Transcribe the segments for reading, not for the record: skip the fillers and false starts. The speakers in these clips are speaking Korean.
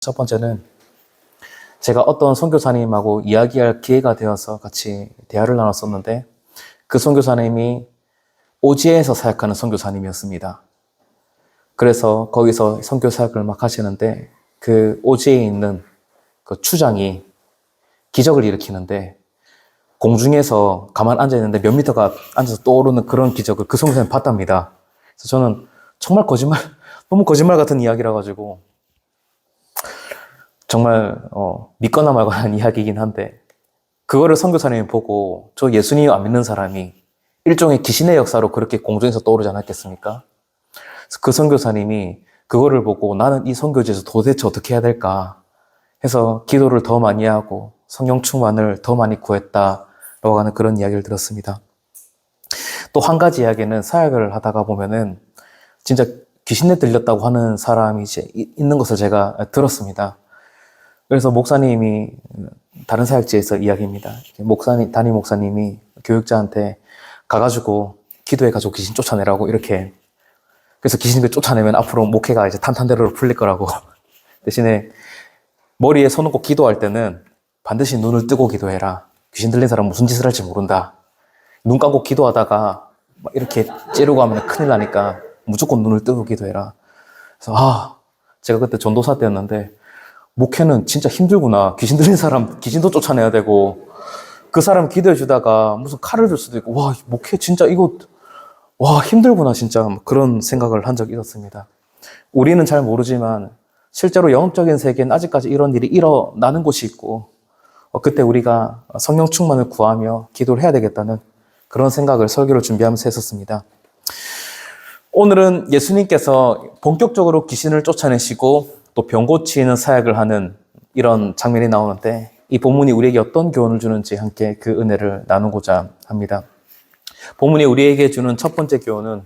첫 번째는 제가 어떤 선교사님하고 이야기할 기회가 되어서 같이 대화를 나눴었는데 그 선교사님이 오지에서 사역하는 선교사님이었습니다. 그래서 거기서 선교 사역을 막 하시는데 그 오지에 있는 그 추장이 기적을 일으키는데 공중에서 가만 앉아 있는데 몇 미터가 앉아서 떠오르는 그런 기적을 그 선교사님이 봤답니다. 그래서 저는 정말 너무 거짓말 같은 이야기라 가지고 정말 믿거나 말거나 하는 이야기이긴 한데 그거를 선교사님이 보고 저 예수님 안 믿는 사람이 일종의 귀신의 역사로 그렇게 공중에서 떠오르지 않았겠습니까? 그래서 그 선교사님이 그거를 보고 나는 이 선교지에서 도대체 어떻게 해야 될까 해서 기도를 더 많이 하고 성령 충만을 더 많이 구했다라고 하는 그런 이야기를 들었습니다. 또 한 가지 이야기는 사역을 하다가 보면은 진짜 귀신에 들렸다고 하는 사람이 이제 있는 것을 제가 들었습니다. 그래서 목사님이 다른 사역지에서 이야기입니다. 담임 목사님이 교육자한테 가가지고 기도해가지고 귀신 쫓아내라고 이렇게. 그래서 귀신을 쫓아내면 앞으로 목회가 이제 탄탄대로로 풀릴 거라고. 대신에 머리에 손 얹고 기도할 때는 반드시 눈을 뜨고 기도해라. 귀신 들린 사람 무슨 짓을 할지 모른다. 눈 감고 기도하다가 막 이렇게 찌르고 하면 큰일 나니까 무조건 눈을 뜨고 기도해라. 그래서 제가 그때 전도사 때였는데 목회는 진짜 힘들구나. 귀신 들린 사람 귀신도 쫓아내야 되고 그 사람 기도해 주다가 무슨 칼을 들 수도 있고 와 목회 진짜 이거 와 힘들구나 진짜 그런 생각을 한 적이 있었습니다. 우리는 잘 모르지만 실제로 영적인 세계는 아직까지 이런 일이 일어나는 곳이 있고 그때 우리가 성령 충만을 구하며 기도를 해야 되겠다는 그런 생각을 설교를 준비하면서 했었습니다. 오늘은 예수님께서 본격적으로 귀신을 쫓아내시고 또 병 고치는 사역을 하는 이런 장면이 나오는데 이 본문이 우리에게 어떤 교훈을 주는지 함께 그 은혜를 나누고자 합니다. 본문이 우리에게 주는 첫 번째 교훈은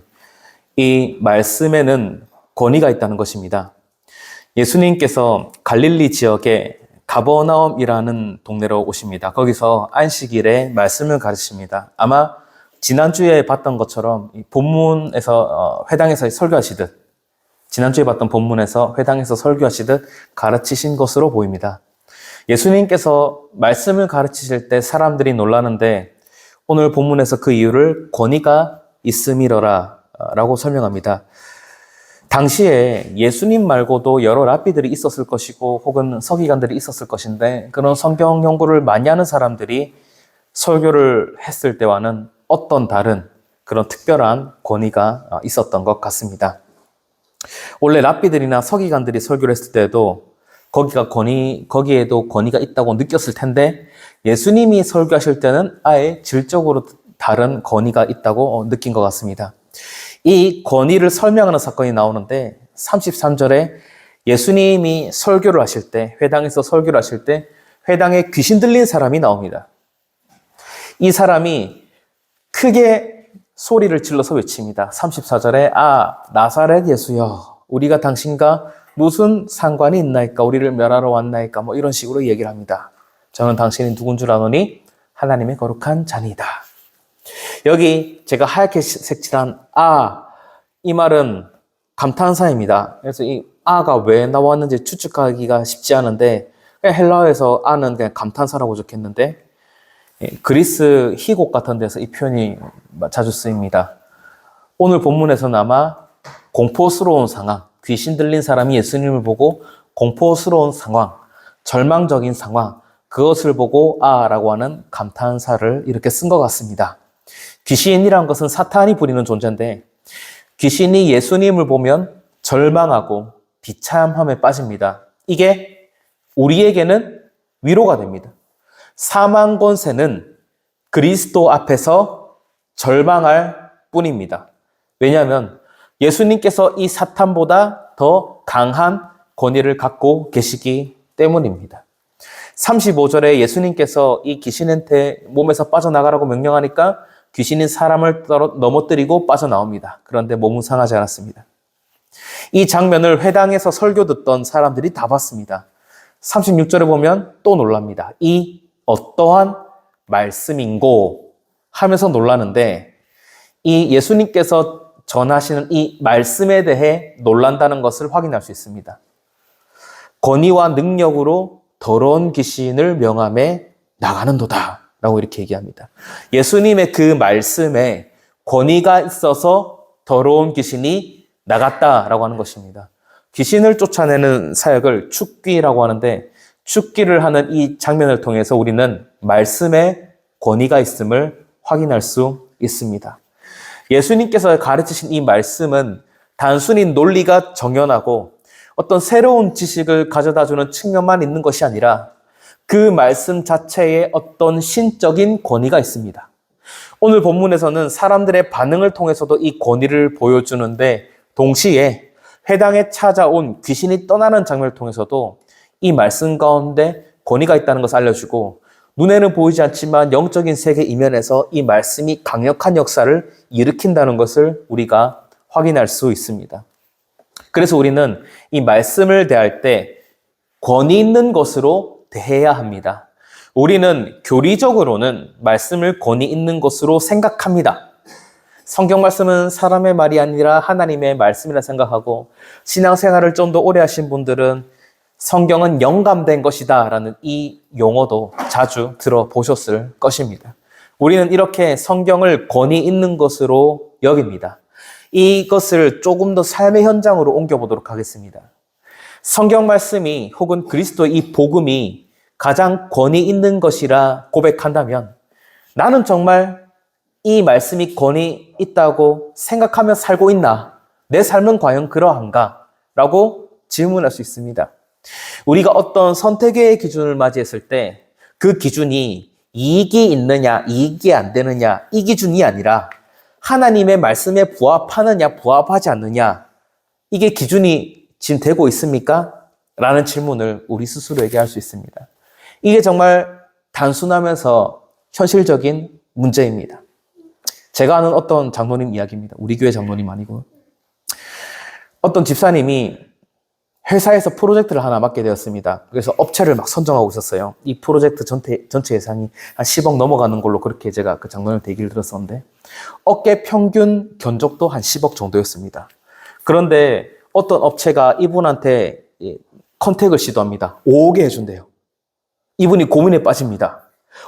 이 말씀에는 권위가 있다는 것입니다. 예수님께서 갈릴리 지역에 가버나움이라는 동네로 오십니다. 거기서 안식일에 말씀을 가르치십니다. 아마 지난주에 봤던 것처럼 이 본문에서 회당에서 설교하시듯 지난주에 봤던 본문에서 회당에서 설교하시듯 가르치신 것으로 보입니다. 예수님께서 말씀을 가르치실 때 사람들이 놀라는데 오늘 본문에서 그 이유를 권위가 있음이러라 라고 설명합니다. 당시에 예수님 말고도 여러 랍비들이 있었을 것이고 혹은 서기관들이 있었을 것인데 그런 성경 연구를 많이 하는 사람들이 설교를 했을 때와는 어떤 다른 그런 특별한 권위가 있었던 것 같습니다. 원래 랍비들이나 서기관들이 설교를 했을 때도 거기에도 권위가 있다고 느꼈을 텐데 예수님이 설교하실 때는 아예 질적으로 다른 권위가 있다고 느낀 것 같습니다. 이 권위를 설명하는 사건이 나오는데 33절에 예수님이 설교를 하실 때, 회당에서 설교를 하실 때 회당에 귀신 들린 사람이 나옵니다. 이 사람이 크게 소리를 질러서 외칩니다. 34절에 나사렛 예수여 우리가 당신과 무슨 상관이 있나이까 우리를 멸하러 왔나이까 뭐 이런 식으로 얘기를 합니다. 저는 당신이 누군 줄 아노니 하나님의 거룩한 자니이다. 여기 제가 하얗게 색칠한 이 말은 감탄사입니다. 그래서 이 가 왜 나왔는지 추측하기가 쉽지 않은데 헬라어에서 는 그냥 감탄사라고 적혔는데 그리스 희곡 같은 데서 이 표현이 자주 쓰입니다. 오늘 본문에서는 아마 공포스러운 상황, 귀신 들린 사람이 예수님을 보고 공포스러운 상황, 절망적인 상황, 그것을 보고 라고 하는 감탄사를 이렇게 쓴 것 같습니다. 귀신이란 것은 사탄이 부리는 존재인데 귀신이 예수님을 보면 절망하고 비참함에 빠집니다. 이게 우리에게는 위로가 됩니다. 사망 권세는 그리스도 앞에서 절망할 뿐입니다. 왜냐하면 예수님께서 이 사탄보다 더 강한 권위를 갖고 계시기 때문입니다. 35절에 예수님께서 이 귀신한테 몸에서 빠져나가라고 명령하니까 귀신이 사람을 넘어뜨리고 빠져나옵니다. 그런데 몸은 상하지 않았습니다. 이 장면을 회당에서 설교 듣던 사람들이 다 봤습니다. 36절에 보면 또 놀랍니다. 이 어떠한 말씀인고 하면서 놀라는데 이 예수님께서 전하시는 이 말씀에 대해 놀란다는 것을 확인할 수 있습니다. 권위와 능력으로 더러운 귀신을 명함에 나가는도다 라고 이렇게 얘기합니다. 예수님의 그 말씀에 권위가 있어서 더러운 귀신이 나갔다라고 하는 것입니다. 귀신을 쫓아내는 사역을 축귀라고 하는데, 축귀를 하는 이 장면을 통해서 우리는 말씀에 권위가 있음을 확인할 수 있습니다. 예수님께서 가르치신 이 말씀은 단순히 논리가 정연하고 어떤 새로운 지식을 가져다주는 측면만 있는 것이 아니라 그 말씀 자체에 어떤 신적인 권위가 있습니다. 오늘 본문에서는 사람들의 반응을 통해서도 이 권위를 보여주는데, 동시에 회당에 찾아온 귀신이 떠나는 장면을 통해서도 이 말씀 가운데 권위가 있다는 것을 알려주고, 눈에는 보이지 않지만 영적인 세계 이면에서 이 말씀이 강력한 역사를 일으킨다는 것을 우리가 확인할 수 있습니다. 그래서 우리는 이 말씀을 대할 때 권위 있는 것으로 대해야 합니다. 우리는 교리적으로는 말씀을 권위 있는 것으로 생각합니다. 성경 말씀은 사람의 말이 아니라 하나님의 말씀이라 생각하고, 신앙생활을 좀 더 오래 하신 분들은 성경은 영감된 것이다 라는 이 용어도 자주 들어보셨을 것입니다. 우리는 이렇게 성경을 권위 있는 것으로 여깁니다. 이것을 조금 더 삶의 현장으로 옮겨보도록 하겠습니다. 성경 말씀이 혹은 그리스도의 이 복음이 가장 권위 있는 것이라 고백한다면, 나는 정말 이 말씀이 권위 있다고 생각하며 살고 있나? 내 삶은 과연 그러한가? 라고 질문할 수 있습니다. 우리가 어떤 선택의 기준을 맞이했을 때 그 기준이 이익이 있느냐, 이익이 안 되느냐, 이 기준이 아니라 하나님의 말씀에 부합하느냐, 부합하지 않느냐, 이게 기준이 지금 되고 있습니까? 라는 질문을 우리 스스로에게 할 수 있습니다. 이게 정말 단순하면서 현실적인 문제입니다. 제가 아는 어떤 장로님 이야기입니다. 우리 교회 장로님 아니고. 어떤 집사님이 회사에서 프로젝트를 하나 맡게 되었습니다. 그래서 업체를 막 선정하고 있었어요. 이 프로젝트 전체 예산이 한 10억 넘어가는 걸로 그렇게 제가 그 장로님 얘기를 들었었는데, 업계 평균 견적도 한 10억 정도였습니다. 그런데 어떤 업체가 이분한테 컨택을 시도합니다. 5억에 해준대요. 이분이 고민에 빠집니다.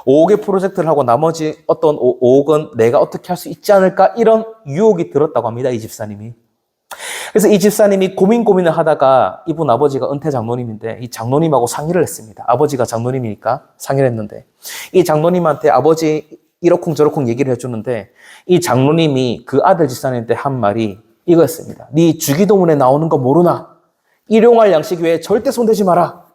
5억의 프로젝트를 하고 나머지 어떤 5억은 내가 어떻게 할 수 있지 않을까, 이런 유혹이 들었다고 합니다. 이 집사님이. 그래서 이 집사님이 고민을 하다가, 이분 아버지가 은퇴 장로님인데 이 장로님하고 상의를 했습니다. 아버지가 장로님이니까 상의를 했는데, 이 장로님한테 아버지 이러쿵저러쿵 얘기를 해주는데, 이 장로님이 그 아들 집사님한테 한 말이 이거였습니다. 네 주기도문에 나오는 거 모르나? 일용할 양식 외에 절대 손대지 마라.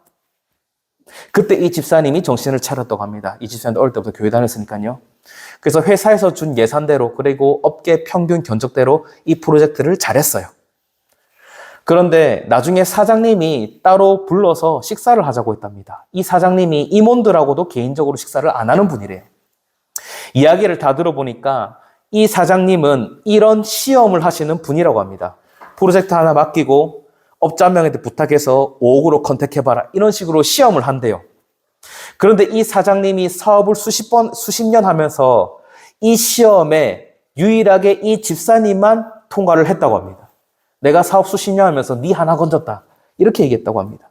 그때 이 집사님이 정신을 차렸다고 합니다. 이 집사님도 어릴 때부터 교회 다녔으니까요. 그래서 회사에서 준 예산대로, 그리고 업계 평균 견적대로 이 프로젝트를 잘했어요. 그런데 나중에 사장님이 따로 불러서 식사를 하자고 했답니다. 이 사장님이 임원들하고도 개인적으로 식사를 안 하는 분이래요. 이야기를 다 들어보니까 이 사장님은 이런 시험을 하시는 분이라고 합니다. 프로젝트 하나 맡기고 업자명한테 부탁해서 5억으로 컨택해봐라, 이런 식으로 시험을 한대요. 그런데 이 사장님이 사업을 수십 년 하면서 이 시험에 유일하게 이 집사님만 통과를 했다고 합니다. 내가 사업 수십 년 하면서 네 하나 건졌다, 이렇게 얘기했다고 합니다.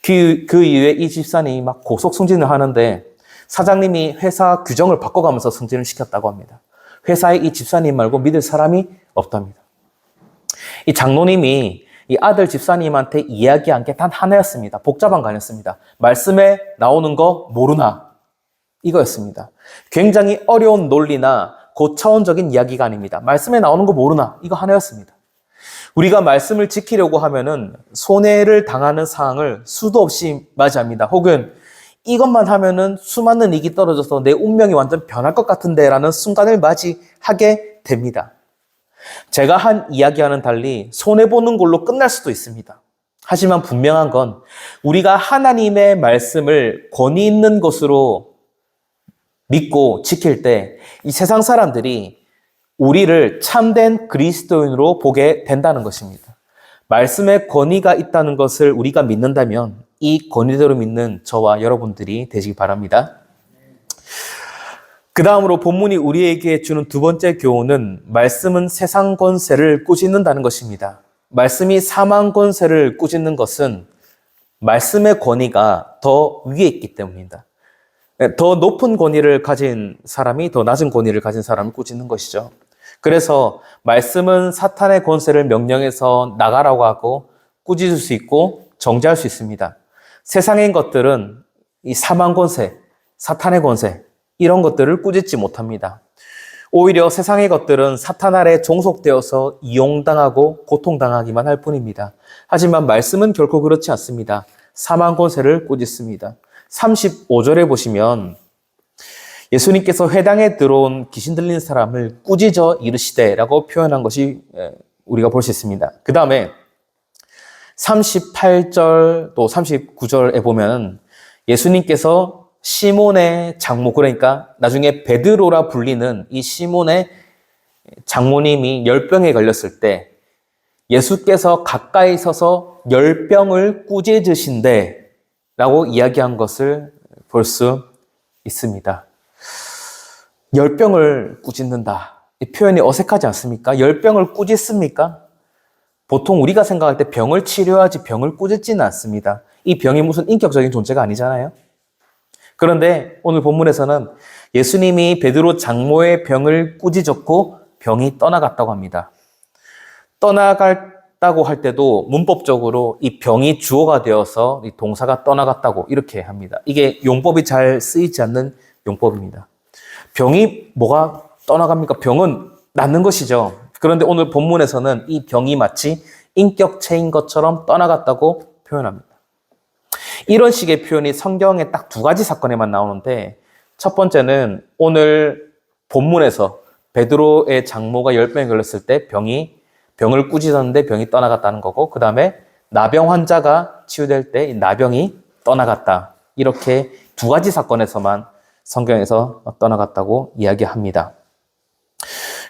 그 이후에 이 집사님이 막 고속 승진을 하는데, 사장님이 회사 규정을 바꿔가면서 승진을 시켰다고 합니다. 회사에 이 집사님 말고 믿을 사람이 없답니다. 이 장로님이 이 아들 집사님한테 이야기한 게 단 하나였습니다. 복잡한 거 아니었습니다. 말씀에 나오는 거 모르나? 이거였습니다. 굉장히 어려운 논리나 고차원적인 이야기가 아닙니다. 말씀에 나오는 거 모르나? 이거 하나였습니다. 우리가 말씀을 지키려고 하면은 손해를 당하는 상황을 수도 없이 맞이합니다. 혹은 이것만 하면은 수많은 이익이 떨어져서 내 운명이 완전 변할 것 같은데 라는 순간을 맞이하게 됩니다. 제가 한 이야기와는 달리 손해보는 걸로 끝날 수도 있습니다. 하지만 분명한 건 우리가 하나님의 말씀을 권위 있는 것으로 믿고 지킬 때 이 세상 사람들이 우리를 참된 그리스도인으로 보게 된다는 것입니다. 말씀에 권위가 있다는 것을 우리가 믿는다면 이 권위대로 믿는 저와 여러분들이 되시기 바랍니다. 그 다음으로 본문이 우리에게 주는 두 번째 교훈은, 말씀은 세상 권세를 꾸짖는다는 것입니다. 말씀이 사망 권세를 꾸짖는 것은 말씀의 권위가 더 위에 있기 때문입니다. 더 높은 권위를 가진 사람이 더 낮은 권위를 가진 사람을 꾸짖는 것이죠. 그래서 말씀은 사탄의 권세를 명령해서 나가라고 하고 꾸짖을 수 있고 정죄할 수 있습니다. 세상의 것들은 이 사망 권세, 사탄의 권세 이런 것들을 꾸짖지 못합니다. 오히려 세상의 것들은 사탄 아래 종속되어서 이용당하고 고통당하기만 할 뿐입니다. 하지만 말씀은 결코 그렇지 않습니다. 사망 권세를 꾸짖습니다. 35절에 보시면 예수님께서 회당에 들어온 귀신 들린 사람을 꾸짖어 이르시되 라고 표현한 것이 우리가 볼 수 있습니다. 그 다음에 38절 또 39절에 보면 예수님께서 시몬의 장모, 그러니까 나중에 베드로라 불리는 이 시몬의 장모님이 열병에 걸렸을 때 예수께서 가까이 서서 열병을 꾸짖으신대 라고 이야기한 것을 볼 수 있습니다. 열병을 꾸짖는다. 이 표현이 어색하지 않습니까? 열병을 꾸짖습니까? 보통 우리가 생각할 때 병을 치료하지 병을 꾸짖지는 않습니다. 이 병이 무슨 인격적인 존재가 아니잖아요. 그런데 오늘 본문에서는 예수님이 베드로 장모의 병을 꾸짖었고 병이 떠나갔다고 합니다. 떠나갔다고 할 때도 문법적으로 이 병이 주어가 되어서 이 동사가 떠나갔다고 이렇게 합니다. 이게 용법이 잘 쓰이지 않는 용법입니다. 병이 뭐가 떠나갑니까? 병은 낫는 것이죠. 그런데 오늘 본문에서는 이 병이 마치 인격체인 것처럼 떠나갔다고 표현합니다. 이런 식의 표현이 성경에 딱 두 가지 사건에만 나오는데 첫 번째는 오늘 본문에서 베드로의 장모가 열병에 걸렸을 때 병을 꾸짖었는데 병이 떠나갔다는 거고, 그 다음에 나병 환자가 치유될 때 나병이 떠나갔다. 이렇게 두 가지 사건에서만 성경에서 떠나갔다고 이야기합니다.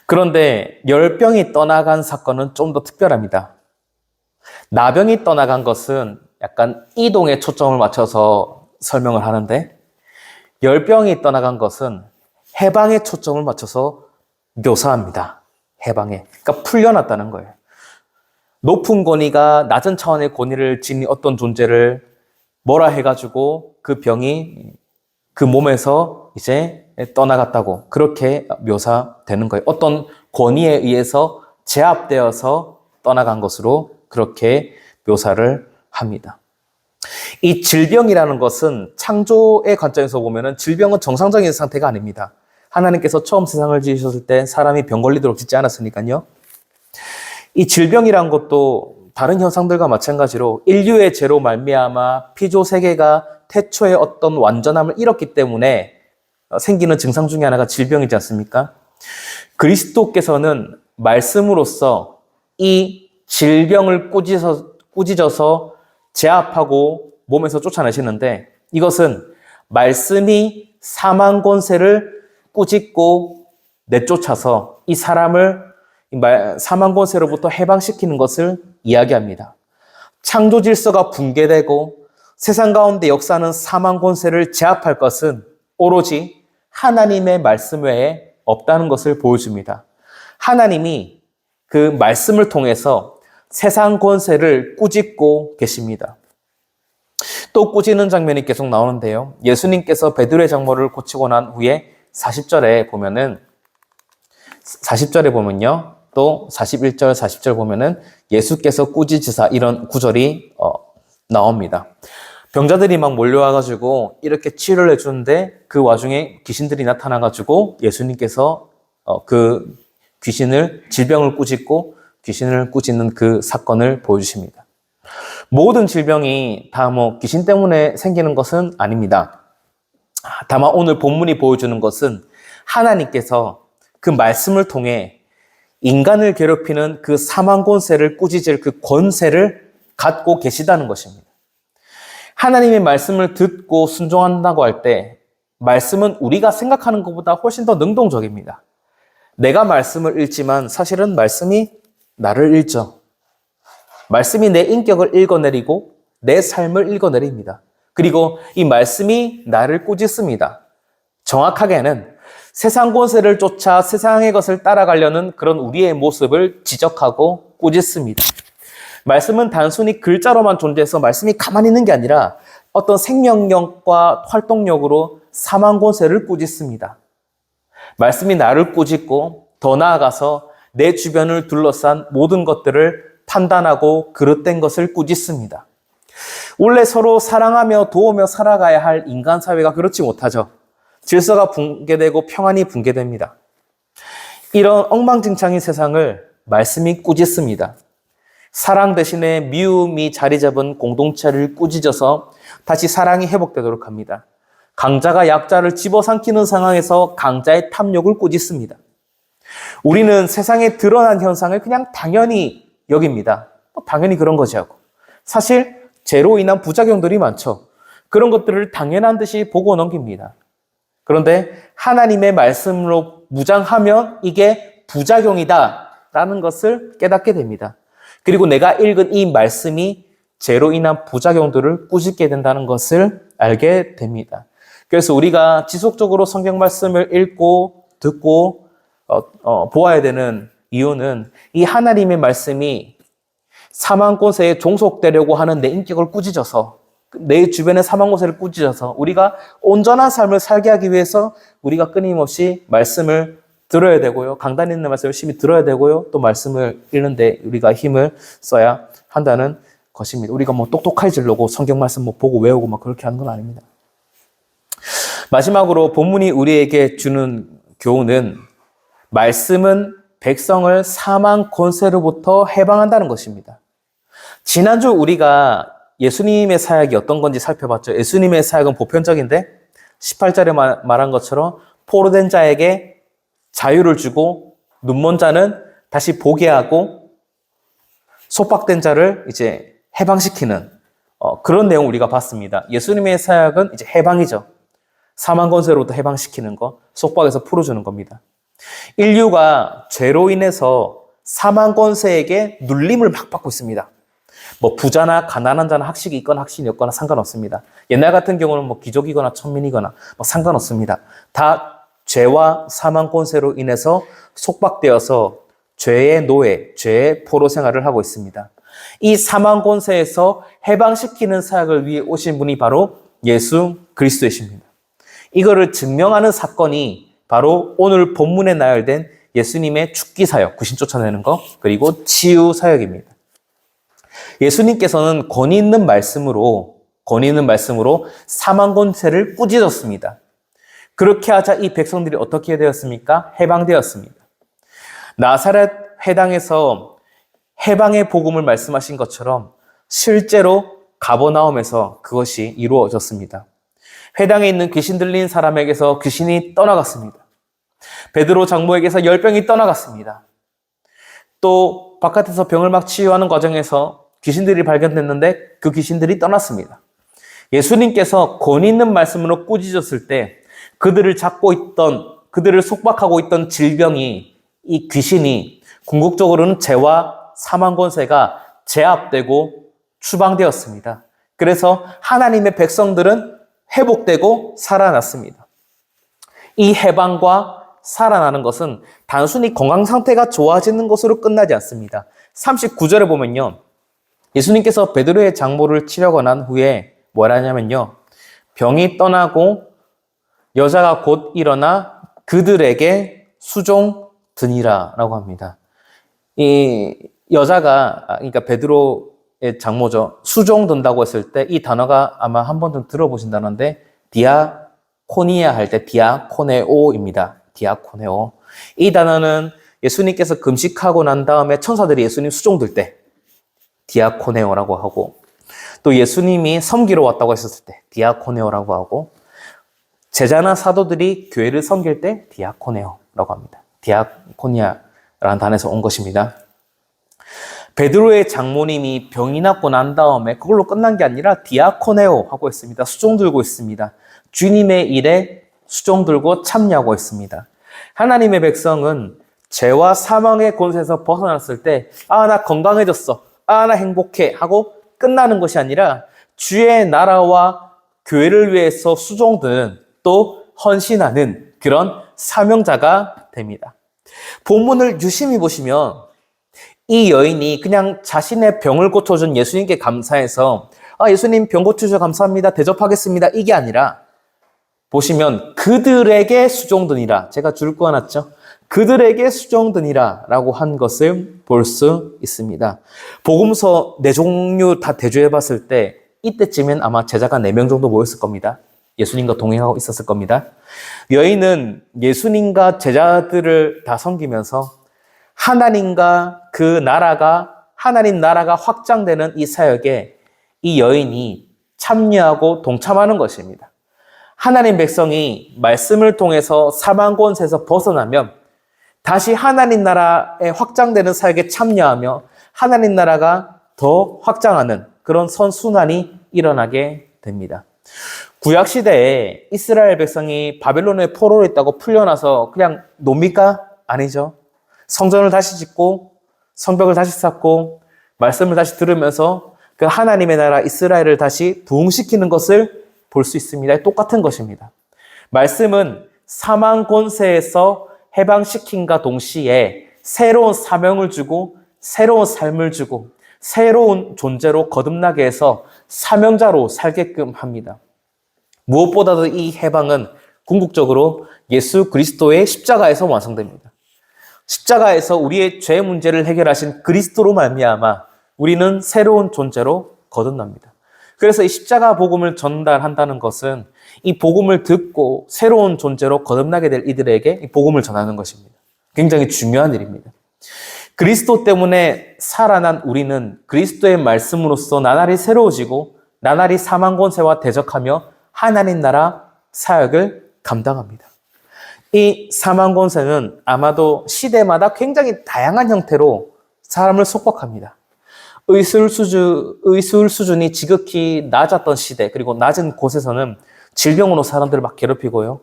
그런데 열병이 떠나간 사건은 좀 더 특별합니다. 나병이 떠나간 것은 약간 이동에 초점을 맞춰서 설명을 하는데 열병이 떠나간 것은 해방에 초점을 맞춰서 묘사합니다. 해방에. 그러니까 풀려났다는 거예요. 높은 권위가 낮은 차원의 권위를 지닌 어떤 존재를 뭐라 해가지고 그 병이 그 몸에서 이제 떠나갔다고 그렇게 묘사되는 거예요. 어떤 권위에 의해서 제압되어서 떠나간 것으로 그렇게 묘사를 합니다. 이 질병이라는 것은 창조의 관점에서 보면 질병은 정상적인 상태가 아닙니다. 하나님께서 처음 세상을 지으셨을 때 사람이 병 걸리도록 짓지 않았으니까요. 이 질병이란 것도 다른 현상들과 마찬가지로 인류의 죄로 말미암아 피조 세계가 태초의 어떤 완전함을 잃었기 때문에 생기는 증상 중에 하나가 질병이지 않습니까? 그리스도께서는 말씀으로써 이 질병을 꾸짖어서 제압하고 몸에서 쫓아내시는데 이것은 말씀이 사망 권세를 꾸짖고 내쫓아서 이 사람을 사망 권세로부터 해방시키는 것을 이야기합니다. 창조 질서가 붕괴되고 세상 가운데 역사하는 사망 권세를 제압할 것은 오로지 하나님의 말씀 외에 없다는 것을 보여줍니다. 하나님이 그 말씀을 통해서 세상 권세를 꾸짖고 계십니다. 또 꾸짖는 장면이 계속 나오는데요. 예수님께서 베드로의 장모를 고치고 난 후에 40절에 보면요. 또 41절, 40절 보면은 예수께서 꾸짖으사 이런 구절이 나옵니다. 병자들이 막 몰려와가지고 이렇게 치료를 해주는데 그 와중에 귀신들이 나타나가지고 예수님께서 그 질병을 꾸짖고 귀신을 꾸짖는 그 사건을 보여주십니다. 모든 질병이 다 귀신 때문에 생기는 것은 아닙니다. 다만 오늘 본문이 보여주는 것은 하나님께서 그 말씀을 통해 인간을 괴롭히는 그 사망 권세를 꾸짖을 그 권세를 갖고 계시다는 것입니다. 하나님의 말씀을 듣고 순종한다고 할 때 말씀은 우리가 생각하는 것보다 훨씬 더 능동적입니다. 내가 말씀을 읽지만 사실은 말씀이 나를 읽죠. 말씀이 내 인격을 읽어내리고 내 삶을 읽어내립니다. 그리고 이 말씀이 나를 꾸짖습니다. 정확하게는 세상 권세를 쫓아 세상의 것을 따라가려는 그런 우리의 모습을 지적하고 꾸짖습니다. 말씀은 단순히 글자로만 존재해서 말씀이 가만히 있는 게 아니라 어떤 생명력과 활동력으로 사망 권세를 꾸짖습니다. 말씀이 나를 꾸짖고 더 나아가서 내 주변을 둘러싼 모든 것들을 판단하고 그릇된 것을 꾸짖습니다. 원래 서로 사랑하며 도우며 살아가야 할 인간 사회가 그렇지 못하죠. 질서가 붕괴되고 평안이 붕괴됩니다. 이런 엉망진창인 세상을 말씀이 꾸짖습니다. 사랑 대신에 미움이 자리 잡은 공동체를 꾸짖어서 다시 사랑이 회복되도록 합니다. 강자가 약자를 집어삼키는 상황에서 강자의 탐욕을 꾸짖습니다. 우리는 세상에 드러난 현상을 그냥 당연히 여깁니다. 당연히 그런 거지 하고. 사실 죄로 인한 부작용들이 많죠. 그런 것들을 당연한 듯이 보고 넘깁니다. 그런데 하나님의 말씀으로 무장하면 이게 부작용이다라는 것을 깨닫게 됩니다. 그리고 내가 읽은 이 말씀이 죄로 인한 부작용들을 꾸짖게 된다는 것을 알게 됩니다. 그래서 우리가 지속적으로 성경 말씀을 읽고 듣고 보아야 되는 이유는 이 하나님의 말씀이 사망 권세에 종속되려고 하는 내 인격을 꾸짖어서 내 주변의 사망 권세를 꾸짖어서 우리가 온전한 삶을 살게 하기 위해서 우리가 끊임없이 말씀을 들어야 되고요. 강단에 있는 말씀을 열심히 들어야 되고요. 또 말씀을 읽는데 우리가 힘을 써야 한다는 것입니다. 우리가 뭐 똑똑해지려고 성경 말씀 뭐 보고 외우고 막 그렇게 하는 건 아닙니다. 마지막으로 본문이 우리에게 주는 교훈은 말씀은 백성을 사망 권세로부터 해방한다는 것입니다. 지난주 우리가 예수님의 사역이 어떤 건지 살펴봤죠. 예수님의 사역은 보편적인데 18절에 말한 것처럼 포로된 자에게 자유를 주고 눈먼 자는 다시 보게 하고 속박된 자를 이제 해방시키는 그런 내용 우리가 봤습니다. 예수님의 사역은 이제 해방이죠. 사망 권세로부터 해방시키는 것, 속박에서 풀어주는 겁니다. 인류가 죄로 인해서 사망 권세에게 눌림을 막 받고 있습니다. 뭐 부자나 가난한 자나 학식이 있거나 학식이 없거나 상관없습니다. 옛날 같은 경우는 뭐 귀족이거나 천민이거나 뭐 상관없습니다. 다 죄와 사망 권세로 인해서 속박되어서 죄의 노예, 죄의 포로 생활을 하고 있습니다. 이 사망 권세에서 해방시키는 사역을 위해 오신 분이 바로 예수 그리스도이십니다. 이거를 증명하는 사건이 바로 오늘 본문에 나열된 예수님의 죽기 사역, 구신 쫓아내는 것, 그리고 치유 사역입니다. 예수님께서는 권위 있는 말씀으로 사망 권세를 꾸짖었습니다. 그렇게 하자 이 백성들이 어떻게 되었습니까? 해방되었습니다. 나사렛 회당에서 해방의 복음을 말씀하신 것처럼 실제로 가버나움에서 그것이 이루어졌습니다. 회당에 있는 귀신 들린 사람에게서 귀신이 떠나갔습니다. 베드로 장모에게서 열병이 떠나갔습니다. 또 바깥에서 병을 막 치유하는 과정에서 귀신들이 발견됐는데 그 귀신들이 떠났습니다. 예수님께서 권위 있는 말씀으로 꾸짖었을 때 그들을 속박하고 있던 질병이, 이 귀신이 궁극적으로는 죄와 사망 권세가 제압되고 추방되었습니다. 그래서 하나님의 백성들은 회복되고 살아났습니다. 이 해방과 살아나는 것은 단순히 건강 상태가 좋아지는 것으로 끝나지 않습니다. 39절에 보면요. 예수님께서 베드로의 장모를 치려고 난 후에 뭐라 하냐면요. 병이 떠나고 여자가 곧 일어나 그들에게 수종드니라 라고 합니다. 이 여자가, 그러니까 베드로의 장모죠. 수종든다고 했을 때 이 단어가 아마 한 번쯤 들어보신다는데 디아코니아 할 때 디아코네오입니다. 디아코네오. 이 단어는 예수님께서 금식하고 난 다음에 천사들이 예수님 수종들 때 디아코네오라고 하고, 또 예수님이 섬기러 왔다고 했었을 때 디아코네오라고 하고, 제자나 사도들이 교회를 섬길 때 디아코네오라고 합니다. 디아코니아라는 단어에서 온 것입니다. 베드로의 장모님이 병이 낫고 난 다음에 그걸로 끝난 게 아니라 디아코네오 하고 있습니다. 수종 들고 있습니다. 주님의 일에 수종 들고 참여하고 있습니다. 하나님의 백성은 죄와 사망의 권세에서 벗어났을 때 나 건강해졌어. 나 행복해 하고 끝나는 것이 아니라 주의 나라와 교회를 위해서 수종드는, 또 헌신하는 그런 사명자가 됩니다. 본문을 유심히 보시면 이 여인이 그냥 자신의 병을 고쳐준 예수님께 감사해서 예수님 병 고쳐주셔서 감사합니다. 대접하겠습니다. 이게 아니라 보시면 그들에게 수종드니라. 제가 줄 거놨죠. 그들에게 수종드니라 라고 한 것을 볼 수 있습니다. 복음서 4종류 다 대조해 봤을 때 이때쯤엔 아마 제자가 4명 정도 모였을 겁니다. 예수님과 동행하고 있었을 겁니다. 여인은 예수님과 제자들을 다 섬기면서 하나님과 하나님 나라가 확장되는 이 사역에 이 여인이 참여하고 동참하는 것입니다. 하나님 백성이 말씀을 통해서 사망 권세에서 벗어나면 다시 하나님 나라에 확장되는 사역에 참여하며 하나님 나라가 더 확장하는 그런 선순환이 일어나게 됩니다. 구약시대에 이스라엘 백성이 바벨론의 포로로 있다고 풀려나서 그냥 놉니까? 아니죠. 성전을 다시 짓고 성벽을 다시 쌓고 말씀을 다시 들으면서 그 하나님의 나라 이스라엘을 다시 부흥시키는 것을 볼 수 있습니다. 똑같은 것입니다. 말씀은 사망 권세에서 해방시킨과 동시에 새로운 사명을 주고 새로운 삶을 주고 새로운 존재로 거듭나게 해서 사명자로 살게끔 합니다. 무엇보다도 이 해방은 궁극적으로 예수 그리스도의 십자가에서 완성됩니다. 십자가에서 우리의 죄 문제를 해결하신 그리스도로 말미암아 우리는 새로운 존재로 거듭납니다. 그래서 이 십자가 복음을 전달한다는 것은 이 복음을 듣고 새로운 존재로 거듭나게 될 이들에게 이 복음을 전하는 것입니다. 굉장히 중요한 일입니다. 그리스도 때문에 살아난 우리는 그리스도의 말씀으로써 나날이 새로워지고 나날이 사망 권세와 대적하며 하나님 나라 사역을 감당합니다. 이 사망 권세는 아마도 시대마다 굉장히 다양한 형태로 사람을 속박합니다. 의술 수준이 지극히 낮았던 시대, 그리고 낮은 곳에서는 질병으로 사람들을 막 괴롭히고요.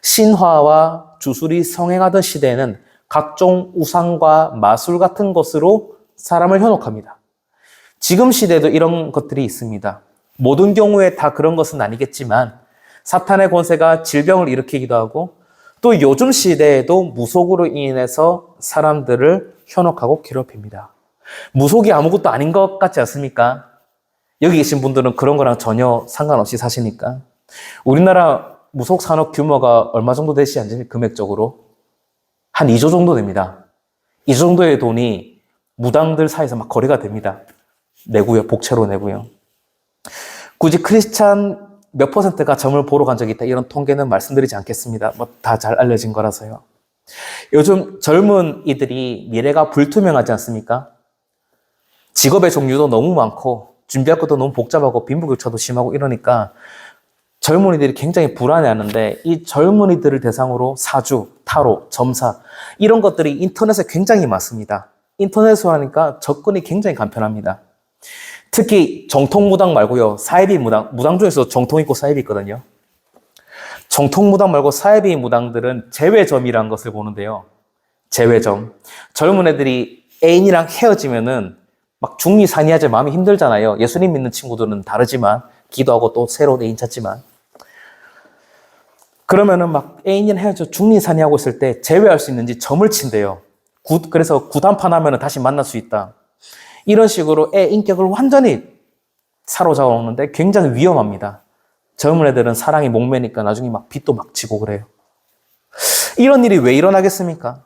신화와 주술이 성행하던 시대에는 각종 우상과 마술 같은 것으로 사람을 현혹합니다. 지금 시대에도 이런 것들이 있습니다. 모든 경우에 다 그런 것은 아니겠지만 사탄의 권세가 질병을 일으키기도 하고 또 요즘 시대에도 무속으로 인해서 사람들을 현혹하고 괴롭힙니다. 무속이 아무것도 아닌 것 같지 않습니까? 여기 계신 분들은 그런 거랑 전혀 상관없이 사시니까. 우리나라 무속 산업 규모가 얼마 정도 되시는지 금액적으로? 한 2조 정도 됩니다. 이 정도의 돈이 무당들 사이에서 막 거래가 됩니다. 내고요, 복채로 내고요. 굳이 크리스찬 몇 퍼센트가 점을 보러 간 적이 있다 이런 통계는 말씀드리지 않겠습니다. 뭐 다 잘 알려진 거라서요. 요즘 젊은 이들이 미래가 불투명하지 않습니까? 직업의 종류도 너무 많고 준비할 것도 너무 복잡하고 빈부격차도 심하고 이러니까 젊은이들이 굉장히 불안해하는데 이 젊은이들을 대상으로 사주, 타로, 점사 이런 것들이 인터넷에 굉장히 많습니다. 인터넷으로 하니까 접근이 굉장히 간편합니다. 특히 정통 무당 말고요. 사이비 무당 중에서 정통 있고 사이비 있거든요. 정통 무당 말고 사이비 무당들은 재회점이라는 것을 보는데요. 재회점. 젊은 애들이 애인이랑 헤어지면은 막 중리산이하지 마음이 힘들잖아요. 예수님 믿는 친구들은 다르지만 기도하고 또 새로운 애인 찾지만 그러면은 막 애인이랑 헤어져 중리산이하고 있을 때 재회할 수 있는지 점을 친대요. 그래서 구단판 하면은 다시 만날 수 있다. 이런 식으로 애 인격을 완전히 사로잡아 놓는데 굉장히 위험합니다. 젊은 애들은 사랑이 목매니까 나중에 막 빚도 막 지고 그래요. 이런 일이 왜 일어나겠습니까?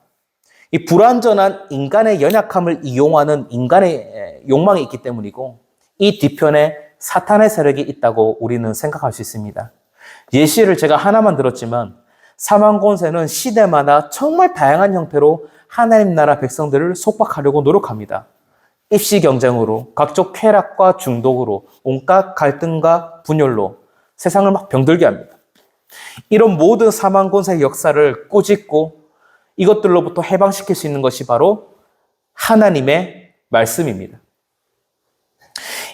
이 불완전한 인간의 연약함을 이용하는 인간의 욕망이 있기 때문이고 이 뒤편에 사탄의 세력이 있다고 우리는 생각할 수 있습니다. 예시를 제가 하나만 들었지만 사망 권세는 시대마다 정말 다양한 형태로 하나님 나라 백성들을 속박하려고 노력합니다. 입시 경쟁으로, 각종 쾌락과 중독으로, 온갖 갈등과 분열로 세상을 막 병들게 합니다. 이런 모든 사망 권세의 역사를 꾸짖고 이것들로부터 해방시킬 수 있는 것이 바로 하나님의 말씀입니다.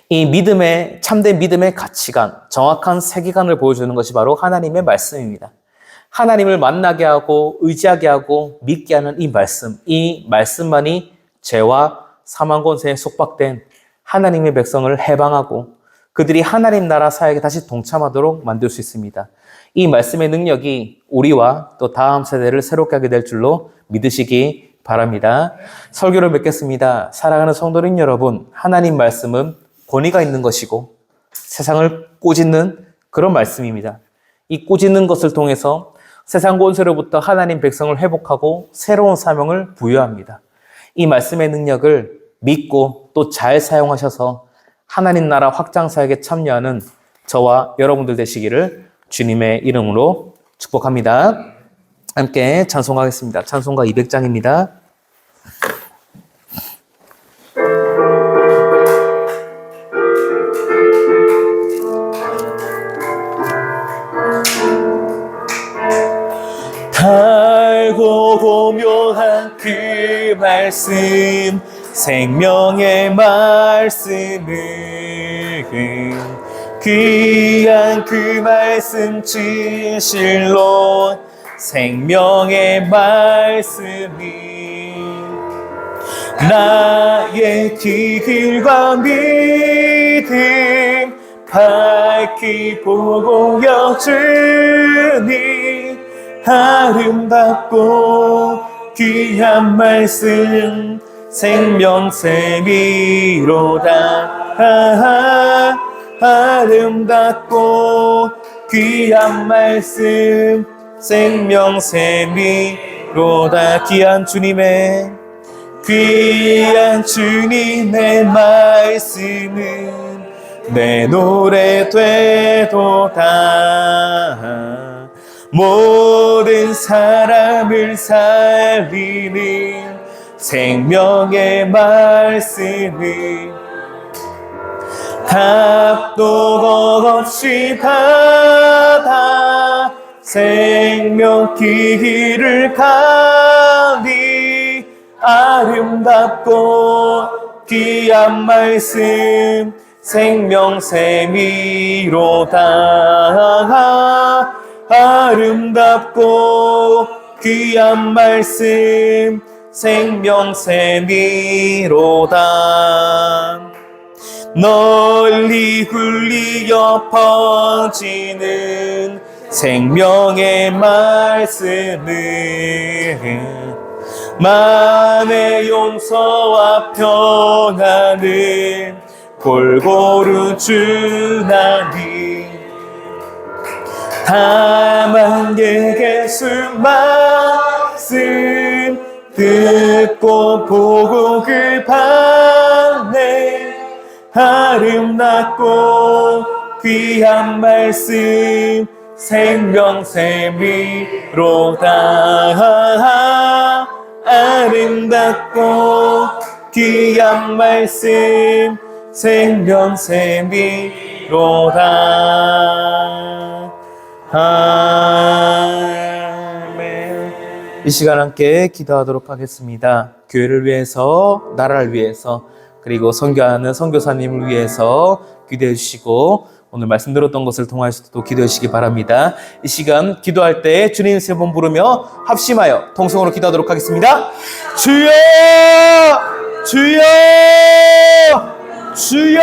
이 믿음의, 참된 믿음의 가치관, 정확한 세계관을 보여주는 것이 바로 하나님의 말씀입니다. 하나님을 만나게 하고 의지하게 하고 믿게 하는 이 말씀만이 죄와 사망 권세에 속박된 하나님의 백성을 해방하고 그들이 하나님 나라 사역에 다시 동참하도록 만들 수 있습니다. 이 말씀의 능력이 우리와 또 다음 세대를 새롭게 하게 될 줄로 믿으시기 바랍니다. 설교를 맺겠습니다. 사랑하는 성도님 여러분, 하나님 말씀은 권위가 있는 것이고 세상을 꼬집는 그런 말씀입니다. 이 꼬집는 것을 통해서 세상 권세로부터 하나님 백성을 회복하고 새로운 사명을 부여합니다. 이 말씀의 능력을 믿고 또 잘 사용하셔서 하나님 나라 확장 사역에 참여하는 저와 여러분들 되시기를 주님의 이름으로 축복합니다. 함께 찬송하겠습니다. 찬송가 200장입니다. 달고 고묘한 그 말씀, 생명의 말씀은 귀한 그 말씀 진실로 생명의 말씀이 나의 길과 믿음 밝히 보고 여주니 아름답고 귀한 말씀 생명샘이로다. 아름답고 귀한 말씀 생명샘이로다. 귀한 주님의 말씀은 내 노래 되도다. 모든 사람을 살리는 생명의 말씀은 답도 없이 받아 생명 길을 가니 아름답고 귀한 말씀 생명샘이로다. 아름답고 귀한 말씀 생명샘이로다. 널리 굴리어 퍼지는 생명의 말씀은 만의 용서와 평안을 골고루 주나니 다만 예수 말씀 듣고 보고 그 받네 아름답고 귀한 말씀 생명샘이로다. 아름답고 귀한 말씀 생명샘이로다. 아멘. 이 시간 함께 기도하도록 하겠습니다. 교회를 위해서, 나라를 위해서, 그리고 선교하는 선교사님을 위해서 기도해 주시고 오늘 말씀 들었던 것을 통하여서도 기도해 주시기 바랍니다. 이 시간 기도할 때 주님 세 번 부르며 합심하여 통성으로 기도하도록 하겠습니다. 주여! 주여! 주여!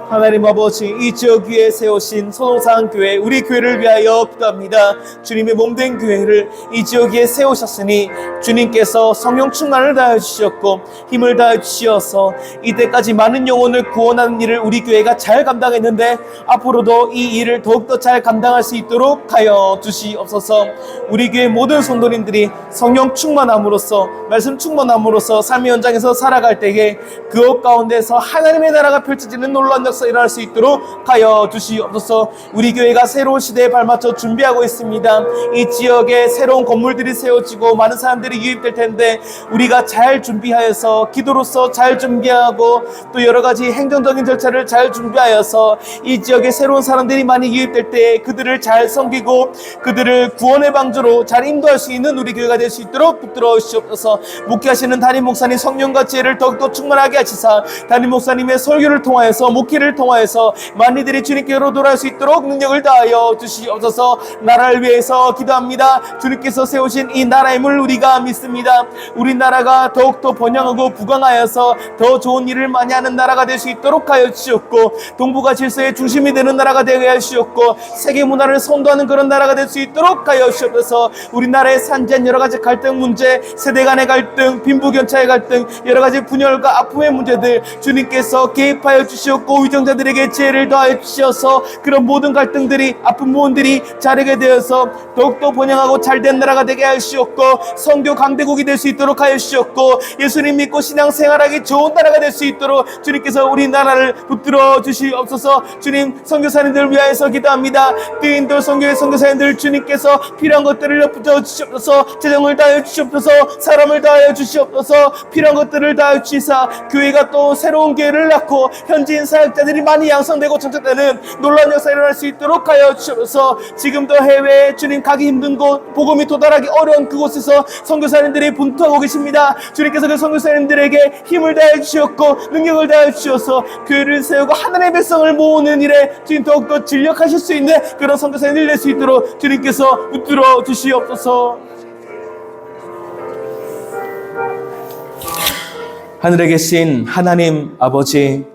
하나님 아버지, 이 지역 위에 세우신 소동산교회, 우리 교회를 위하여 기도합니다. 주님의 몸된 교회를 이 지역 위에 세우셨으니 주님께서 성령 충만을 다해 주셨고 힘을 다해 주시어서 이때까지 많은 영혼을 구원하는 일을 우리 교회가 잘 감당했는데 앞으로도 이 일을 더욱더 잘 감당할 수 있도록 하여 주시옵소서. 우리 교회 모든 성도님들이 성령 충만함으로써, 말씀 충만함으로써 삶의 현장에서 살아갈 때에 그것 가운데서 하나님의 나라가 펼쳐지는 놀라운 역사 일어날 수 있도록 하여 주시옵소서. 우리 교회가 새로운 시대에 발맞춰 준비하고 있습니다. 이 지역에 새로운 건물들이 세워지고 많은 사람들이 유입될 텐데 우리가 잘 준비하여서 기도로서 잘 준비하고 또 여러 가지 행정적인 절차를 잘 준비하여서 이 지역에 새로운 사람들이 많이 유입될 때 그들을 잘 섬기고 그들을 구원의 방주로 잘 인도할 수 있는 우리 교회가 될 수 있도록 붙들어 주시옵소서. 목회하시는 담임 목사님 성령과 지혜를 더욱더 충만하게 하시사 담임 목사님의 설교를 통하여서 목회를 이들을 통하여서 많은 이들이 주님께로 돌아올 수 있도록 능력을 다하여 주시옵소서. 나라를 위해서 기도합니다. 주님께서 세우신 이 나라임을 우리가 믿습니다. 우리나라가 더욱더 번영하고 부강하여서 더 좋은 일을 많이 하는 나라가 될 수 있도록 하여 주시옵고, 동북아 질서의 중심이 되는 나라가 되게 하여 주시옵고, 세계 문화를 선도하는 그런 나라가 될 수 있도록 하여 주시옵소서. 우리나라의 산재한 여러 가지 갈등 문제, 세대 간의 갈등, 빈부격차의 갈등, 여러 가지 분열과 아픔의 문제들 주님께서 개입하여 주시옵고, 위정자들에게 지혜를 더하여 주시어서 그런 모든 갈등들이, 아픈 부분들이 자르게 되어서 더욱더 번영하고 잘된 나라가 되게 하여 주시옵고, 선교 강대국이 될 수 있도록 하여 주시옵고, 예수님 믿고 신앙생활하기 좋은 나라가 될 수 있도록 주님께서 우리나라를 붙들어 주시옵소서. 주님, 선교사님들 위하여서 기도합니다. 뜨인도 선교의 선교사님들 주님께서 필요한 것들을 붙여 주시옵소서. 재정을 다하여 주시옵소서. 사람을 다하여 주시옵소서. 필요한 것들을 다하여 주시사 교회가 또 새로운 교회를 낳고 현지인 사역자들이 많이 양성되고 정착되는 놀라운 역사가 일어날 수 있도록 하여 주시옵소서. 지금도 해외에 주님 가기 힘든 곳, 복음이 도달하기 어려운 그곳에서 선교사님들이 분투하고 계십니다. 주님께서 그 선교사님들에게 힘을 다해 주시옵고 능력을 다해 주셔서 교회를 세우고 하나님의 백성을 모으는 일에 주님 더욱더 진력하실 수 있는 그런 선교사님들 될 수 있도록 주님께서 붙들어 주시옵소서. 하늘에 계신 하나님 아버지,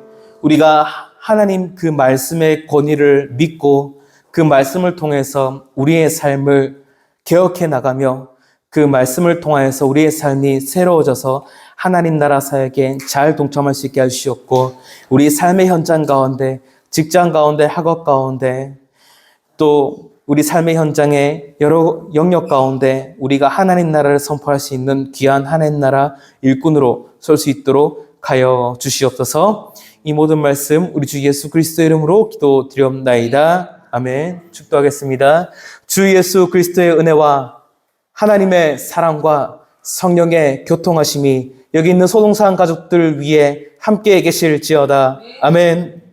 우리가 하나님 그 말씀의 권위를 믿고 그 말씀을 통해서 우리의 삶을 개혁해 나가며 그 말씀을 통하여서 우리의 삶이 새로워져서 하나님 나라 사역에 잘 동참할 수 있게 해주시옵고, 우리 삶의 현장 가운데, 직장 가운데, 학업 가운데, 또 우리 삶의 현장의 여러 영역 가운데 우리가 하나님 나라를 선포할 수 있는 귀한 하나님 나라 일꾼으로 설 수 있도록 하여 주시옵소서. 이 모든 말씀 우리 주 예수 그리스도의 이름으로 기도드리옵나이다. 아멘. 축도하겠습니다. 주 예수 그리스도의 은혜와 하나님의 사랑과 성령의 교통하심이 여기 있는 소동산 가족들 위에 함께 계실지어다. 아멘.